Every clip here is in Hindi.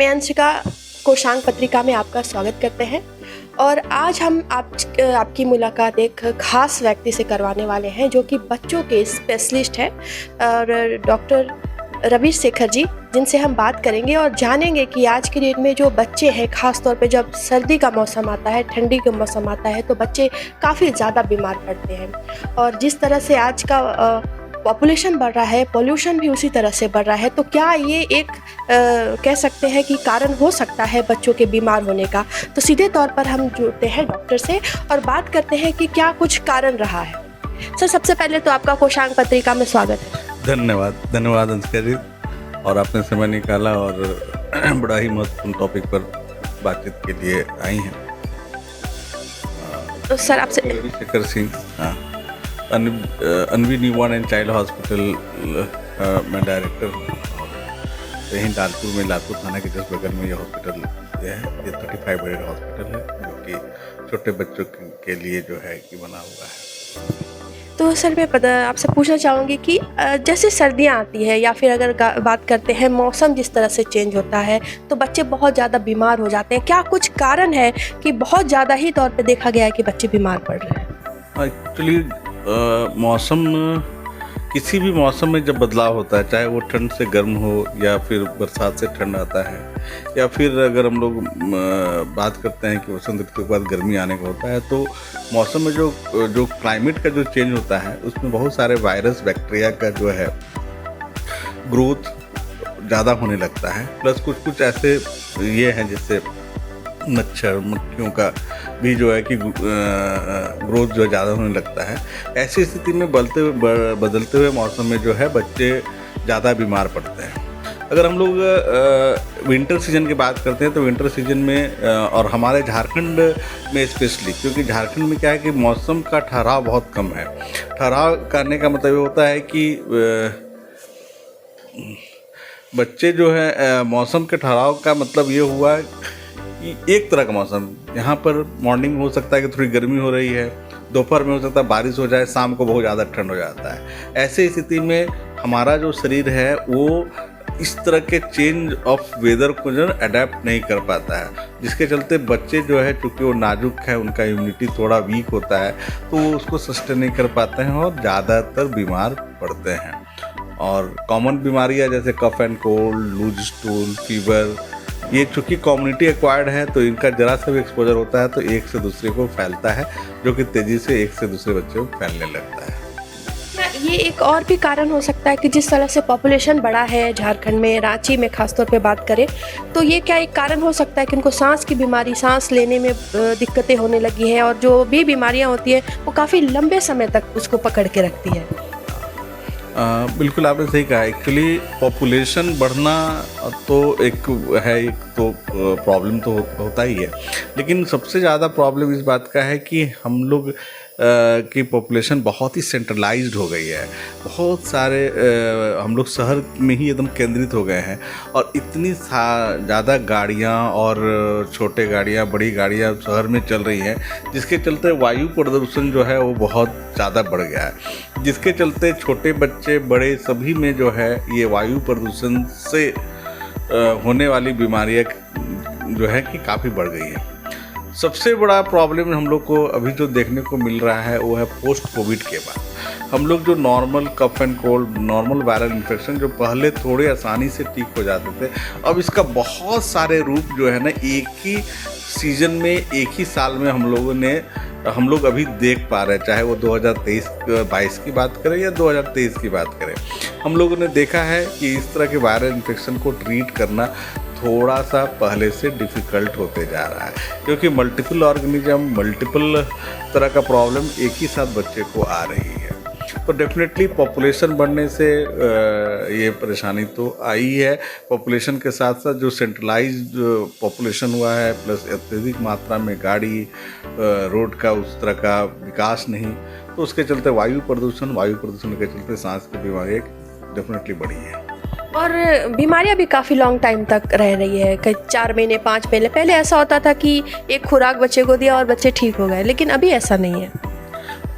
मैं अंशिका कोशांग पत्रिका में आपका स्वागत करते हैं और आज हम आपकी मुलाकात एक ख़ास व्यक्ति से करवाने वाले हैं जो कि बच्चों के स्पेशलिस्ट हैं और डॉक्टर रवि शेखर जी, जिनसे हम बात करेंगे और जानेंगे कि आज के डेट में जो बच्चे हैं, ख़ास तौर पे जब सर्दी का मौसम आता है, ठंडी का मौसम आता है तो बच्चे काफ़ी ज़्यादा बीमार पड़ते हैं। और जिस तरह से आज का पॉपुलेशन बढ़ रहा है, पोल्यूशन भी उसी तरह से बढ़ रहा है, तो क्या ये एक कह सकते हैं कि कारण हो सकता है बच्चों के बीमार होने का? तो सीधे तौर पर हम जुड़ते हैं डॉक्टर से और बात करते हैं कि क्या कुछ कारण रहा है। सर, सबसे पहले तो आपका कोशांग पत्रिका में स्वागत है। धन्यवाद अंशिका जी, और आपने समय निकाला और बड़ा ही महत्वपूर्ण टॉपिक पर बातचीत के लिए आई हैं। तो सर आपसे Ravi Shekhar Singh, Anvi newborn and child hospital में डायरेक्टर, यहीं दालपुर में लातूर थाना के जस्ट बगल में ये हॉस्पिटल है। ये 35 बेड हॉस्पिटल है जो कि छोटे बच्चों के लिए जो है कि बना हुआ है। तो सर मैं आपसे पूछना चाहूँगी कि जैसे सर्दियाँ आती है या फिर अगर बात करते हैं मौसम जिस तरह से चेंज होता है तो बच्चे बहुत ज़्यादा बीमार हो जाते हैं। क्या कुछ कारण है कि बहुत ज़्यादा ही तौर पे देखा गया है कि बच्चे बीमार पड़ रहे हैं? एक्चुअली मौसम, किसी भी मौसम में जब बदलाव होता है, चाहे वो ठंड से गर्म हो या फिर बरसात से ठंड आता है, या फिर अगर हम लोग बात करते हैं कि वसंत ऋतु के बाद गर्मी आने का होता है, तो मौसम में जो क्लाइमेट का जो चेंज होता है उसमें बहुत सारे वायरस बैक्टीरिया का जो है ग्रोथ ज़्यादा होने लगता है। प्लस कुछ ऐसे ये हैं जैसे मच्छर मक्खियों का भी जो है कि ग्रोथ जो ज़्यादा होने लगता है। ऐसी स्थिति में बदलते हुए मौसम में जो है बच्चे ज़्यादा बीमार पड़ते हैं। अगर हम लोग विंटर सीजन की बात करते हैं तो विंटर सीजन में और हमारे झारखंड में स्पेशली, क्योंकि झारखंड में क्या है कि मौसम का ठहराव बहुत कम है। ठहराव करने का मतलब ये होता है कि बच्चे जो है मौसम के ठहराव का मतलब ये हुआ कि एक तरह का मौसम, यहाँ पर मॉर्निंग हो सकता है कि थोड़ी गर्मी हो रही है, दोपहर में हो सकता है बारिश हो जाए, शाम को बहुत ज़्यादा ठंड हो जाता है। ऐसे स्थिति में हमारा जो शरीर है वो इस तरह के चेंज ऑफ वेदर को जो अडेप्ट नहीं कर पाता है, जिसके चलते बच्चे जो है चूँकि वो नाजुक है, उनका इम्यूनिटी थोड़ा वीक होता है, तो वो उसको सस्टेन नहीं कर पाते हैं और ज़्यादातर बीमार पड़ते हैं। और कॉमन बीमारियाँ जैसे cough and cold, loose stool, fever, ये चूँकि कम्युनिटी एक्वायर्ड है तो इनका जरा सा भी एक्सपोजर होता है तो एक से दूसरे को फैलता है, जो कि तेज़ी से एक से दूसरे बच्चे को फैलने लगता है। क्या ये एक और भी कारण हो सकता है कि जिस तरह से पॉपुलेशन बढ़ा है झारखंड में, रांची में खासतौर पे बात करें, तो ये क्या एक कारण हो सकता है कि उनको सांस की बीमारी, सांस लेने में दिक्कतें होने लगी हैं और जो भी बीमारियां होती हैं वो काफ़ी लंबे समय तक उसको पकड़ के रखती है? बिल्कुल आपने सही कहा। एक्चुअली पॉपुलेशन बढ़ना तो एक प्रॉब्लम तो होता ही है, लेकिन सबसे ज़्यादा प्रॉब्लम इस बात का है कि हम लोग की पॉपुलेशन बहुत ही सेंट्रलाइज्ड हो गई है। बहुत सारे हम लोग शहर में ही एकदम केंद्रित हो गए हैं और इतनी ज़्यादा गाड़ियाँ और छोटे गाड़ियाँ, बड़ी गाड़ियाँ शहर में चल रही हैं, जिसके चलते वायु प्रदूषण जो है वो बहुत ज़्यादा बढ़ गया है, जिसके चलते छोटे बच्चे बड़े सभी में जो है ये वायु प्रदूषण से होने वाली बीमारियाँ जो है कि काफ़ी बढ़ गई है। सबसे बड़ा प्रॉब्लम हम लोग को अभी जो देखने को मिल रहा है वो है पोस्ट कोविड के बाद। हम लोग जो normal cough and cold, normal viral infection जो पहले थोड़े आसानी से ठीक हो जाते थे, अब इसका बहुत सारे रूप जो है ना एक ही सीजन में, एक ही साल में हम लोग अभी देख पा रहे हैं। चाहे वो 2023-22 की बात करें या 2023 की बात करें, हम लोगों ने देखा है कि इस तरह के वायरल इन्फेक्शन को ट्रीट करना थोड़ा सा पहले से डिफ़िकल्ट होते जा रहा है, क्योंकि मल्टीपल ऑर्गेनिज्म, मल्टीपल तरह का प्रॉब्लम एक ही साथ बच्चे को आ रही है। तो डेफिनेटली पॉपुलेशन बढ़ने से ये परेशानी तो आई है। पॉपुलेशन के साथ साथ जो सेंट्रलाइज्ड पॉपुलेशन हुआ है, प्लस अत्यधिक मात्रा में गाड़ी, रोड का उस तरह का विकास नहीं, तो उसके चलते वायु प्रदूषण के चलते सांस की बीमारियाँ डेफिनेटली बढ़ी है। और बीमारियां भी काफ़ी लॉन्ग टाइम तक रह रही है, कई 4 महीने 5 महीने। पहले ऐसा होता था कि एक खुराक बच्चे को दिया और बच्चे ठीक हो गए, लेकिन अभी ऐसा नहीं है।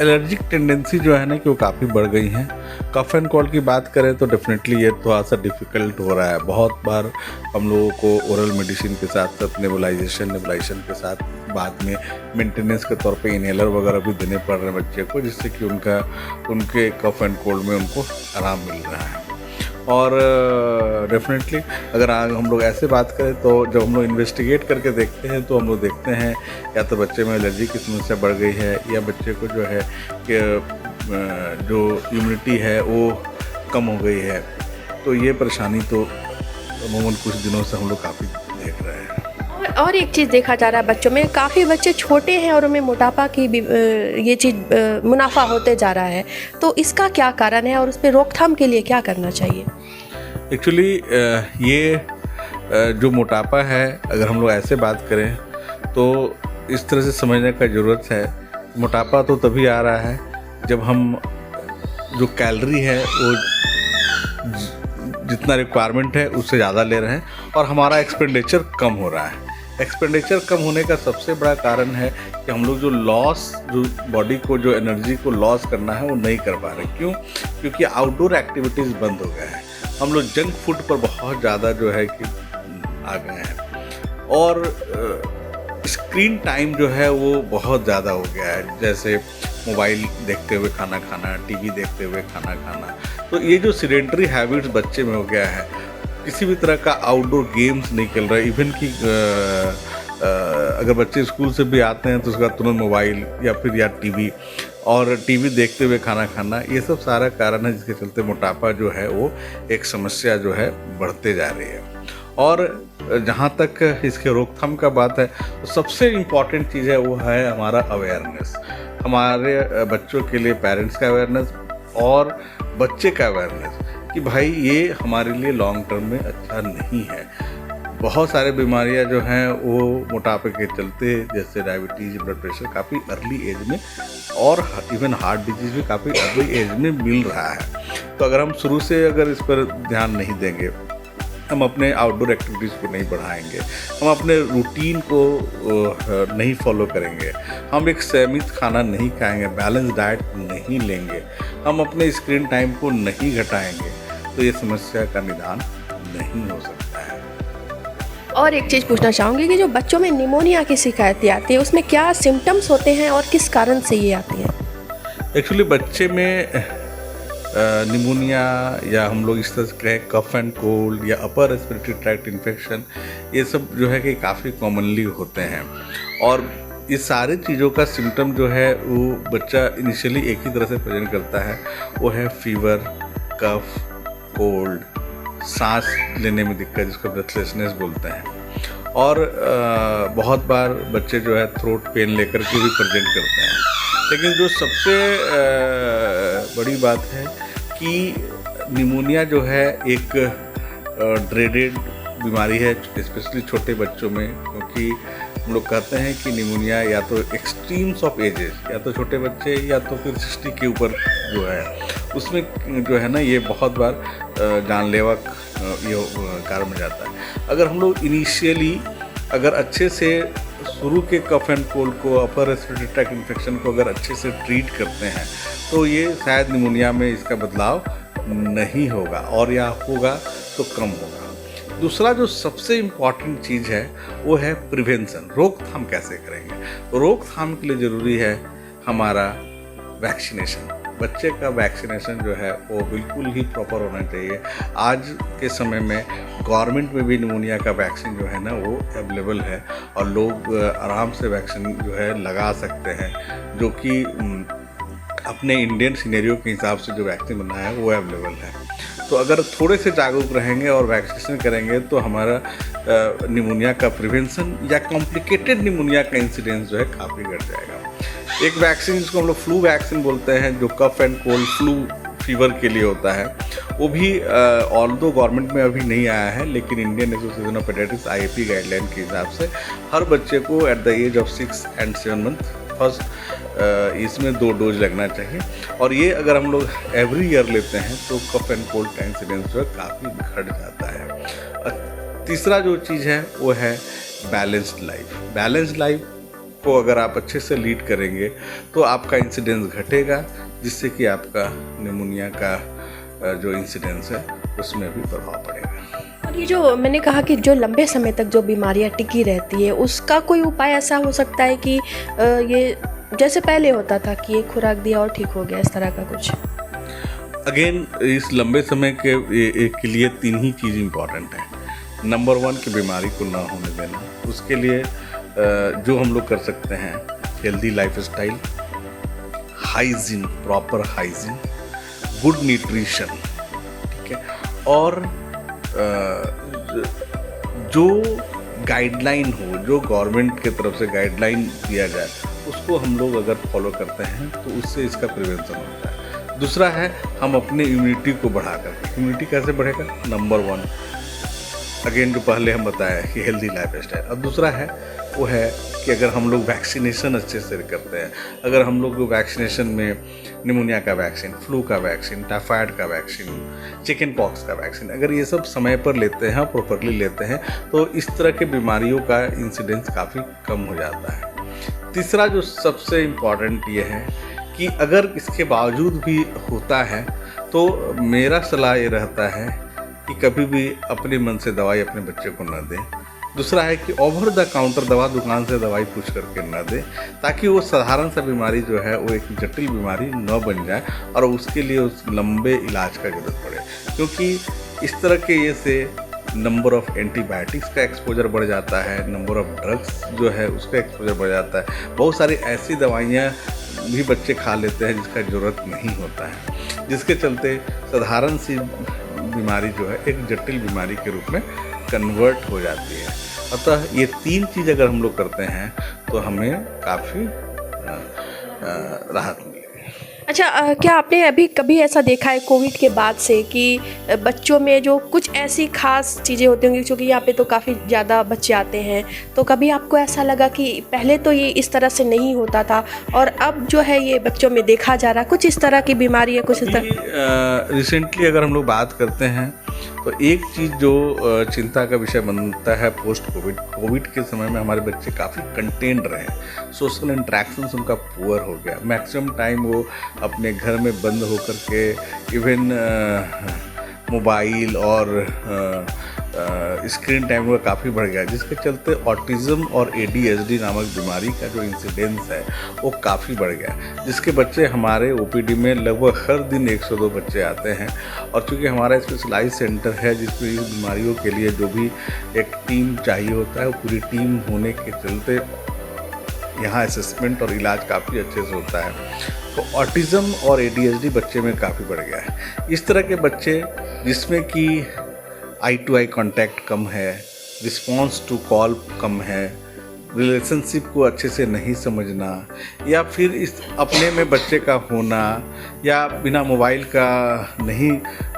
एलर्जिक टेंडेंसी जो है ना कि वो काफ़ी बढ़ गई हैं। कफ एंड कोल्ड की बात करें तो डेफिनेटली ये थोड़ा सा डिफ़िकल्ट हो रहा है। बहुत बार हम लोगों को ओरल मेडिसिन के साथ साथ नेबुलाइजेशन के साथ बाद में मेंटेनेंस के तौर पे इनहेलर वगैरह भी देने पड़ रहे हैं बच्चे को, जिससे कि उनके कफ एंड कोल्ड में उनको आराम मिल रहा है। और डेफिनेटली अगर हम लोग ऐसे बात करें तो जब हम लोग इन्वेस्टिगेट करके देखते हैं तो हम लोग देखते हैं या तो बच्चे में एलर्जी की समस्या बढ़ गई है या बच्चे को जो है कि जो इम्यूनिटी है वो कम हो गई है। तो ये परेशानी तो अमूमन कुछ दिनों से हम लोग काफ़ी देख रहे हैं। और एक चीज़ देखा जा रहा है बच्चों में, काफ़ी बच्चे छोटे हैं और उनमें मोटापा की भी ये चीज़ मुनाफा होते जा रहा है। तो इसका क्या कारण है और उस पर रोकथाम के लिए क्या करना चाहिए? एक्चुअली ये जो मोटापा है, अगर हम लोग ऐसे बात करें तो इस तरह से समझने का ज़रूरत है। मोटापा तो तभी आ रहा है जब हम जो कैलोरी है वो जितना रिक्वायरमेंट है उससे ज़्यादा ले रहे हैं और हमारा एक्सपेंडिचर कम हो रहा है। एक्सपेंडिचर कम होने का सबसे बड़ा कारण है कि हम लोग जो बॉडी को जो एनर्जी को लॉस करना है वो नहीं कर पा रहे। क्यों? क्योंकि आउटडोर एक्टिविटीज़ बंद हो गए हैं। हम लोग जंक फूड पर बहुत ज़्यादा जो है कि आ गए हैं और स्क्रीन टाइम जो है वो बहुत ज़्यादा हो गया है। जैसे मोबाइल देखते हुए खाना खाना, टीवी देखते हुए खाना खाना। तो ये जो सीडेंटरी हैबिट्स बच्चे में हो गया है, किसी भी तरह का आउटडोर गेम्स नहीं खेल रहा है। इवन कि अगर बच्चे स्कूल से भी आते हैं तो उसका तुरंत मोबाइल या टीवी और टीवी देखते हुए खाना खाना, ये सब सारा कारण है जिसके चलते मोटापा जो है वो एक समस्या जो है बढ़ते जा रही है। और जहाँ तक इसके रोकथाम का बात है तो सबसे इम्पॉर्टेंट चीज़ है वो है हमारा अवेयरनेस। हमारे बच्चों के लिए पेरेंट्स का अवेयरनेस और बच्चे का अवेयरनेस कि भाई ये हमारे लिए लॉन्ग टर्म में अच्छा नहीं है। बहुत सारे बीमारियां जो हैं वो मोटापे के चलते, जैसे डायबिटीज़, ब्लड प्रेशर, काफ़ी अर्ली एज में और इवन हार्ट डिजीज़ भी काफ़ी अर्ली एज में मिल रहा है। तो अगर हम शुरू से अगर इस पर ध्यान नहीं देंगे, हम अपने आउटडोर एक्टिविटीज़ को नहीं बढ़ाएंगे, हम अपने रूटीन को नहीं फॉलो करेंगे, हम एक सीमित खाना नहीं खाएंगे, बैलेंस डाइट नहीं लेंगे, हम अपने स्क्रीन टाइम को नहीं घटाएंगे, तो ये समस्या का निदान नहीं हो सकता है। और एक चीज़ पूछना चाहूँगी कि जो बच्चों में निमोनिया की शिकायतें आती है उसमें क्या सिम्टम्स होते हैं और किस कारण से ये आती हैं? एक्चुअली बच्चे में निमोनिया या हम लोग इस तरह से कहें कफ एंड कोल्ड या अपर रेस्पिरेटरी ट्रैक्ट इन्फेक्शन, ये सब जो है कि काफ़ी कॉमनली होते हैं। और ये सारी चीज़ों का सिम्टम जो है वो बच्चा इनिशियली एक ही तरह से प्रेजेंट करता है, वो है फीवर, कफ, कोल्ड, सांस लेने में दिक्कत जिसको ब्रेथलेसनेस बोलते हैं। और बहुत बार बच्चे जो है थ्रोट पेन लेकर के भी प्रेजेंट करते हैं। लेकिन जो सबसे बड़ी बात है कि निमोनिया जो है एक ड्रेडेड बीमारी है, स्पेशली छोटे बच्चों में, क्योंकि हम लोग कहते हैं कि निमोनिया या तो एक्सट्रीम्स ऑफ एजेस, या तो छोटे बच्चे या तो फिर 60 के ऊपर जो है उसमें जो है ना ये बहुत बार जानलेवा ये कारण बन जाता है। अगर हम लोग इनिशियली अगर अच्छे से शुरू के कफ एंड कोल्ड को, अपर रेस्पिरेटरी ट्रैक्ट इन्फेक्शन को अगर अच्छे से ट्रीट करते हैं तो ये शायद निमोनिया में इसका बदलाव नहीं होगा, और या होगा तो कम होगा। दूसरा जो सबसे इम्पॉर्टेंट चीज़ है वो है प्रिवेंशन। रोकथाम कैसे करेंगे? रोकथाम के लिए ज़रूरी है हमारा वैक्सीनेशन। बच्चे का वैक्सीनेशन जो है वो बिल्कुल ही प्रॉपर होना चाहिए। आज के समय में गवर्नमेंट में भी निमोनिया का वैक्सीन जो है ना वो अवेलेबल है और लोग आराम से वैक्सीन जो है लगा सकते हैं, जो कि अपने इंडियन सिनेरियो के हिसाब से जो वैक्सीन बना है वो अवेलेबल है। तो अगर थोड़े से जागरूक रहेंगे और वैक्सीनेशन करेंगे तो हमारा निमोनिया का प्रिवेंशन या कॉम्प्लिकेटेड निमोनिया का इंसिडेंस जो है काफ़ी घट जाएगा। एक वैक्सीन जिसको हम लोग फ्लू वैक्सीन बोलते हैं, जो cough and cold flu fever के लिए होता है, वो भी ऑल्दो गवर्नमेंट में अभी नहीं आया है, लेकिन Indian association of paediatrics IAP guideline के हिसाब से हर बच्चे को at the age of 6 and 7 month first इसमें 2 डोज लगना चाहिए। और ये अगर हम लोग एवरी ईयर लेते हैं तो कफ एंड कोल्ड का इंसिडेंस जो है काफ़ी घट जाता है। तीसरा जो चीज़ है वो है बैलेंस्ड लाइफ। बैलेंस्ड लाइफ को अगर आप अच्छे से लीड करेंगे तो आपका इंसिडेंस घटेगा, जिससे कि आपका निमोनिया का जो इंसिडेंस है उसमें भी प्रभाव पड़ेगा। और ये जो मैंने कहा कि जो लंबे समय तक जो बीमारियां टिकी रहती है, उसका कोई उपाय ऐसा हो सकता है कि ये जैसे पहले होता था कि एक खुराक दिया और ठीक हो गया, इस तरह का कुछ? अगेन इस लंबे समय के लिए 3 ही चीज़ इम्पॉर्टेंट है। नंबर 1 कि बीमारी को ना होने देना, उसके लिए जो हम लोग कर सकते हैं healthy lifestyle, hygiene, proper hygiene, good nutrition, ठीक है, और जो गाइडलाइन हो, जो गवर्नमेंट की तरफ से गाइडलाइन दिया जाए, उसको हम लोग अगर फॉलो करते हैं तो उससे इसका प्रिवेंशन होता है। दूसरा है हम अपने इम्यूनिटी को बढ़ाकर, इम्यूनिटी कैसे बढ़ेगा? नंबर 1 अगेन जो पहले हम बताया कि हेल्दी लाइफस्टाइल, और दूसरा है वो है कि अगर हम लोग वैक्सीनेशन अच्छे से करते हैं, अगर हम लोग वैक्सीनेशन में निमोनिया का वैक्सीन, फ्लू का वैक्सीन, टाइफाइड का वैक्सीन, चिकन पॉक्स का वैक्सीन, अगर ये सब समय पर लेते हैं, प्रॉपरली लेते हैं, तो इस तरह के बीमारियों का इंसिडेंस काफ़ी कम हो जाता है। तीसरा जो सबसे इम्पॉर्टेंट ये है कि अगर इसके बावजूद भी होता है तो मेरा सलाह ये रहता है कि कभी भी अपने मन से दवाई अपने बच्चे को न दें। दूसरा है कि ओवर द काउंटर दवा दुकान से दवाई पूछ करके न दें, ताकि वो साधारण सा बीमारी जो है वो एक जटिल बीमारी न बन जाए और उसके लिए उस लंबे इलाज का जरूरत पड़े, क्योंकि इस तरह के ये से नंबर ऑफ़ एंटीबायोटिक्स का एक्सपोजर बढ़ जाता है, नंबर ऑफ़ ड्रग्स जो है उसका एक्सपोजर बढ़ जाता है। बहुत सारी ऐसी दवाइयाँ भी बच्चे खा लेते हैं जिसका ज़रूरत नहीं होता है, जिसके चलते साधारण सी बीमारी जो है एक जटिल बीमारी के रूप में कन्वर्ट हो जाती है। अतः ये 3 चीज़ अगर हम लोग करते हैं तो हमें काफ़ी राहत मिलेगी। अच्छा, क्या आपने अभी कभी ऐसा देखा है कोविड के बाद से कि बच्चों में जो कुछ ऐसी खास चीज़ें होती होंगी, क्योंकि यहाँ पे तो काफ़ी ज़्यादा बच्चे आते हैं, तो कभी आपको ऐसा लगा कि पहले तो ये इस तरह से नहीं होता था और अब जो है ये बच्चों में देखा जा रहा, कुछ इस तरह की बीमारी है, कुछ इस तरह? रिसेंटली अगर हम लोग बात करते हैं तो एक चीज़ जो चिंता का विषय बनता है पोस्ट कोविड के समय में हमारे बच्चे काफ़ी कंटेंट रहे, सोशल इंटरेक्शंस उनका पुअर हो गया, मैक्सिमम टाइम वो अपने घर में बंद होकर के इवन मोबाइल और स्क्रीन टाइम का काफ़ी बढ़ गया, जिसके चलते ऑटिज़म और ADHD नामक बीमारी का जो इंसिडेंस है वो काफ़ी बढ़ गया, जिसके बच्चे हमारे OPD में लगभग हर दिन 102 बच्चे आते हैं। और चूँकि हमारा स्पेशलाइज सेंटर है जिसमें इस बीमारियों के लिए जो भी एक टीम चाहिए होता है, वो पूरी टीम होने के चलते यहाँ असेसमेंट और इलाज काफ़ी अच्छे से होता है। तो ऑटिज़म और ADHD बच्चे में काफ़ी बढ़ गया है। इस तरह के बच्चे जिसमें कि आई टू आई कांटेक्ट कम है, रिस्पॉन्स टू कॉल कम है, रिलेशनशिप को अच्छे से नहीं समझना, या फिर इस अपने में बच्चे का होना, या बिना मोबाइल का नहीं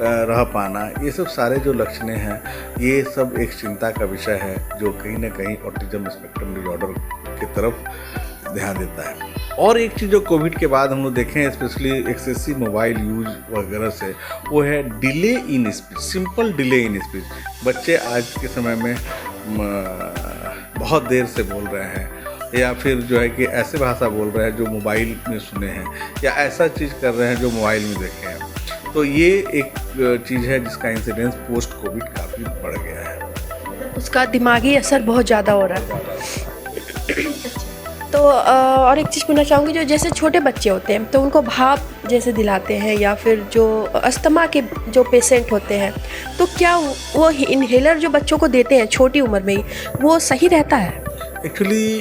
रह पाना, ये सब सारे जो लक्षण हैं ये सब एक चिंता का विषय है जो कहीं ना कहीं ऑटिज्म स्पेक्ट्रम डिसऑर्डर की तरफ ध्यान देता है। और एक चीज़ जो कोविड के बाद हम लोग देखें स्पेशली एक्सेसिव मोबाइल यूज वगैरह से, वो है delay in speech, simple delay in speech. बच्चे आज के समय में बहुत देर से बोल रहे हैं, या फिर जो है कि ऐसे भाषा बोल रहे हैं जो मोबाइल में सुने हैं, या ऐसा चीज़ कर रहे हैं जो मोबाइल में देखे हैं। तो ये एक चीज़ है जिसका इंसिडेंस पोस्ट कोविड काफ़ी बढ़ गया है। उसका दिमागी असर बहुत ज़्यादा हो रहा है। तो और एक चीज़ पूछना चाहूँगी, जो जैसे छोटे बच्चे होते हैं तो उनको भाप जैसे दिलाते हैं, या फिर जो अस्थमा के जो पेशेंट होते हैं, तो क्या वो इन्हेलर जो बच्चों को देते हैं छोटी उम्र में ही, वो सही रहता है? एक्चुअली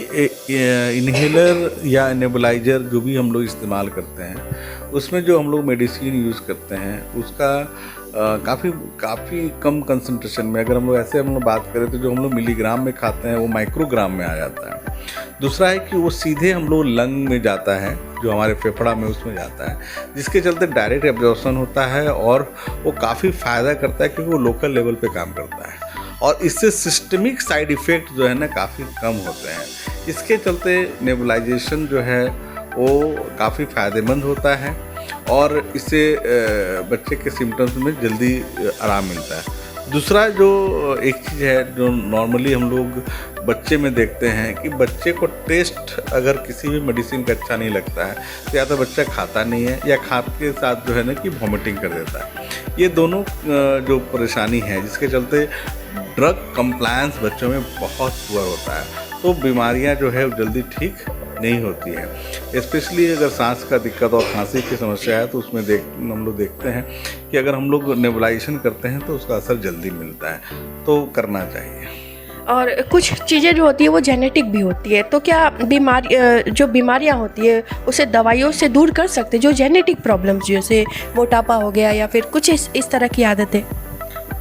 इन्हेलर या नेबुलाइजर जो भी हम लोग इस्तेमाल करते हैं, उसमें जो हम लोग मेडिसिन यूज़ करते हैं उसका काफ़ी कम कंसंट्रेशन में, अगर हम लोग बात करें तो जो हम लोग मिलीग्राम में खाते हैं वो माइक्रोग्राम में आ जाता है। दूसरा है कि वो सीधे हम लोग लंग में जाता है, जो हमारे फेफड़ा में उसमें जाता है, जिसके चलते डायरेक्ट एब्जॉर्प्शन होता है और वो काफ़ी फ़ायदा करता है क्योंकि वो लोकल लेवल पे काम करता है, और इससे सिस्टमिक साइड इफ़ेक्ट जो है ना काफ़ी कम होते हैं। इसके चलते नेबुलाइजेशन जो है वो काफ़ी फ़ायदेमंद होता है और इससे बच्चे के सिम्टम्स में जल्दी आराम मिलता है। दूसरा जो एक चीज़ है जो नॉर्मली हम लोग बच्चे में देखते हैं कि बच्चे को टेस्ट अगर किसी भी मेडिसिन का अच्छा नहीं लगता है तो या तो बच्चा खाता नहीं है या खाने के साथ जो है ना कि वॉमिटिंग कर देता है। ये दोनों जो परेशानी है जिसके चलते ड्रग कंप्लायंस बच्चों में बहुत पुअर होता है, तो बीमारियां जो है वो जल्दी ठीक नहीं होती है। स्पेशली अगर सांस का दिक्कत और खांसी की समस्या है तो उसमें हम लोग देखते हैं कि अगर हम लोग नेबुलाइजेशन करते हैं तो उसका असर जल्दी मिलता है, तो करना चाहिए। और कुछ चीज़ें जो होती है वो जेनेटिक भी होती है, तो क्या जो बीमारियां होती है उसे दवाइयों से दूर कर सकते हैं, जो जेनेटिक प्रॉब्लम्स जैसे मोटापा हो गया या फिर कुछ इस तरह की आदतें?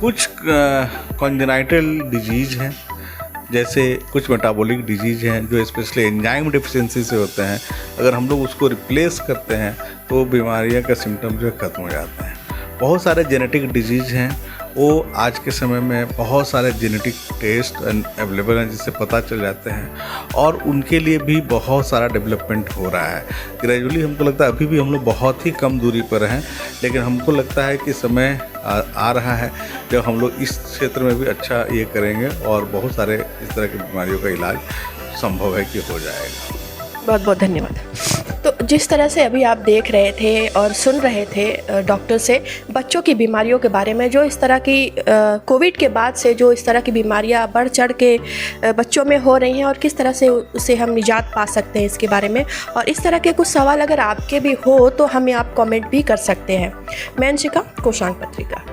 कुछ कॉन्जेनाइटल डिजीज़ हैं, जैसे कुछ मेटाबॉलिक डिजीज़ हैं जो स्पेशली एंजाइम डिफिशिएंसी से होते हैं। अगर हम लोग उसको रिप्लेस करते हैं तो बीमारियां का सिम्टम जो है ख़त्म हो जाता है। बहुत सारे जेनेटिक डिजीज़ हैं, वो आज के समय में बहुत सारे जेनेटिक टेस्ट अवेलेबल हैं जिससे पता चल जाते हैं, और उनके लिए भी बहुत सारा डेवलपमेंट हो रहा है। ग्रेजुअली हमको लगता है अभी भी हम लोग बहुत ही कम दूरी पर हैं, लेकिन हमको लगता है कि समय आ रहा है जब हम लोग इस क्षेत्र में भी अच्छा ये करेंगे और बहुत सारे इस तरह की बीमारियों का इलाज संभव है कि हो जाएगा। बहुत बहुत धन्यवाद। तो जिस तरह से अभी आप देख रहे थे और सुन रहे थे डॉक्टर से बच्चों की बीमारियों के बारे में, जो इस तरह की कोविड के बाद से जो इस तरह की बीमारियां बढ़ चढ़ के बच्चों में हो रही हैं और किस तरह से उससे हम निजात पा सकते हैं इसके बारे में, और इस तरह के कुछ सवाल अगर आपके भी हो तो हमें आप कमेंट भी कर सकते हैं। मैं अंशिका, कोशांग पत्रिका।